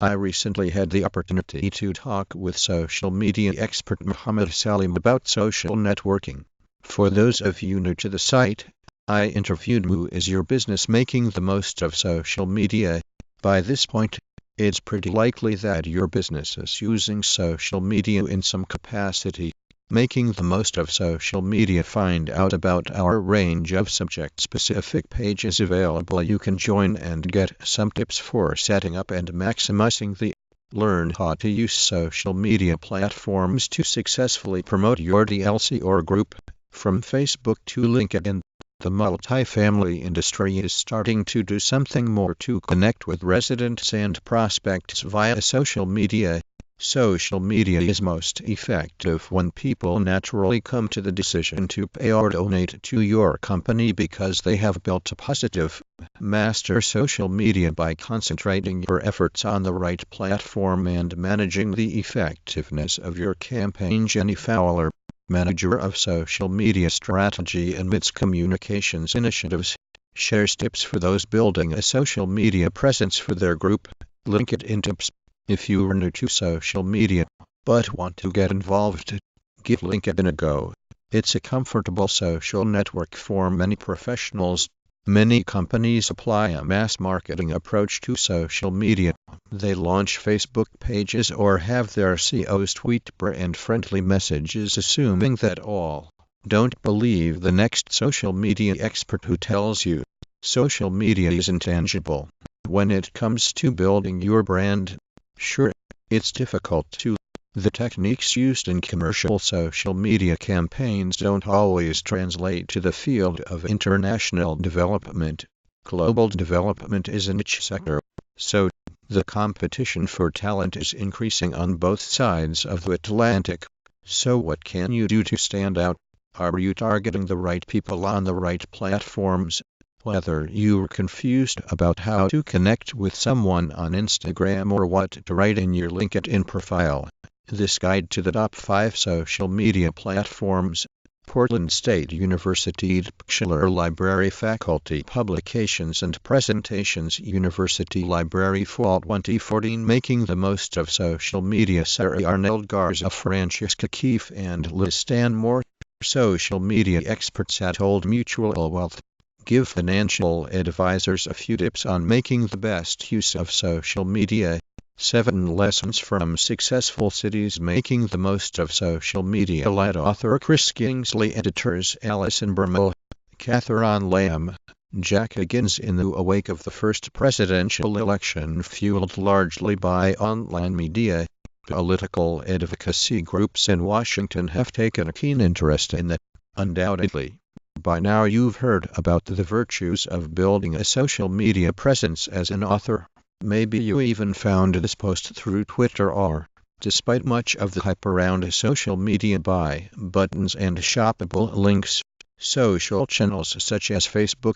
I recently had the opportunity to talk with social media expert Muhammad Salim about social networking. For those of you new to the site, I interviewed Mu. Is your business making the most of social media? By this point, it's pretty likely that your business is using social media in some capacity. Making the most of social media. Find out about our range of subject-specific pages available. You can join and get some tips for setting up and maximizing the. Learn how to use social media platforms to successfully promote your DLC or group. From Facebook to LinkedIn, the multifamily industry is starting to do something more to connect with residents and prospects via social media. Social media is most effective when people naturally come to the decision to pay or donate to your company because they have built a positive. Master social media by concentrating your efforts on the right platform and managing the effectiveness of your campaign. Jenny Fowler, manager of social media strategy and MITS communications initiatives, shares tips for those building a social media presence for their group. LinkedIn tips. If you are new to social media, but want to get involved, give LinkedIn a go. It's a comfortable social network for many professionals. Many companies apply a mass marketing approach to social media. They launch Facebook pages or have their CEOs tweet brand-friendly messages assuming that all. Don't believe the next social media expert who tells you social media is intangible. When it comes to building your brand, sure, it's difficult too. The techniques used in commercial social media campaigns don't always translate to the field of international development. Global development is a niche sector, so the competition for talent is increasing on both sides of the Atlantic. So what can you do to stand out? Are you targeting the right people on the right platforms? Whether you're confused about how to connect with someone on Instagram or what to write in your LinkedIn profile, this guide to the top 5 social media platforms. Portland State University Bachelor Library Faculty Publications and Presentations University Library Fall 2014. Making the most of social media. Sarah Arnold Garza, Francesca Keefe and Liz Stanmore, social media experts at Old Mutual Wealth, give financial advisors a few tips on making the best use of social media. 7 lessons from successful cities making the most of social media. Lead author Chris Kingsley, editors Alison Bermel, Catherine Lamb, Jack Higgins. In the wake of the first presidential election fueled largely by online media, political advocacy groups in Washington have taken a keen interest in it. Undoubtedly, by now you've heard about the virtues of building a social media presence as an author. Maybe you even found this post through Twitter or, despite much of the hype around social media buy buttons and shoppable links, social channels such as Facebook,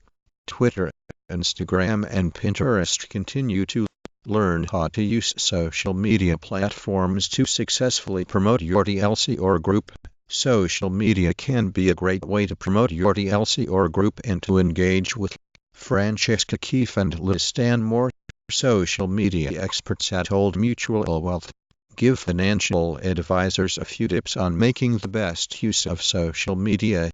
Twitter, Instagram and Pinterest continue to. Learn how to use social media platforms to successfully promote your DLC or group. Social media can be a great way to promote your DLC or group and to engage with. Francesca Keefe and Liz Stanmore, social media experts at Old Mutual Wealth, give financial advisors a few tips on making the best use of social media.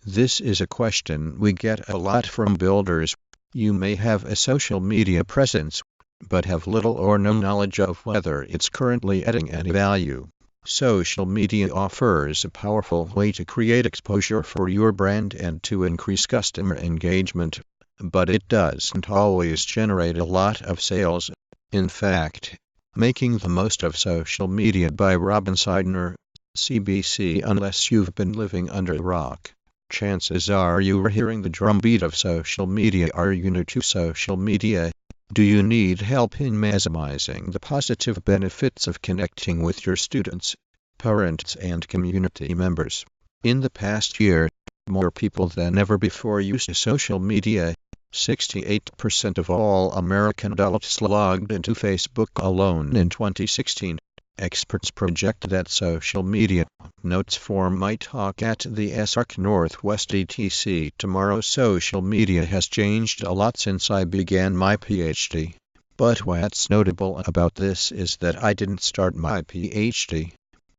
This is a question we get a lot from builders. You may have a social media presence, but have little or no knowledge of whether it's currently adding any value. Social media offers a powerful way to create exposure for your brand and to increase customer engagement, but it doesn't always generate a lot of sales. In fact, Making the Most of Social Media by Robin Seidner, CBC. Unless you've been living under a rock, chances are you are hearing the drumbeat of social media. Are you new to social media? Do you need help in maximizing the positive benefits of connecting with your students, parents and community members? In the past year, more people than ever before used social media. 68% of all American adults logged into Facebook alone in 2016. Experts project that social media notes for my talk at the SARC Northwest ETC tomorrow. Social media has changed a lot since I began my PhD. But what's notable about this is that I didn't start my PhD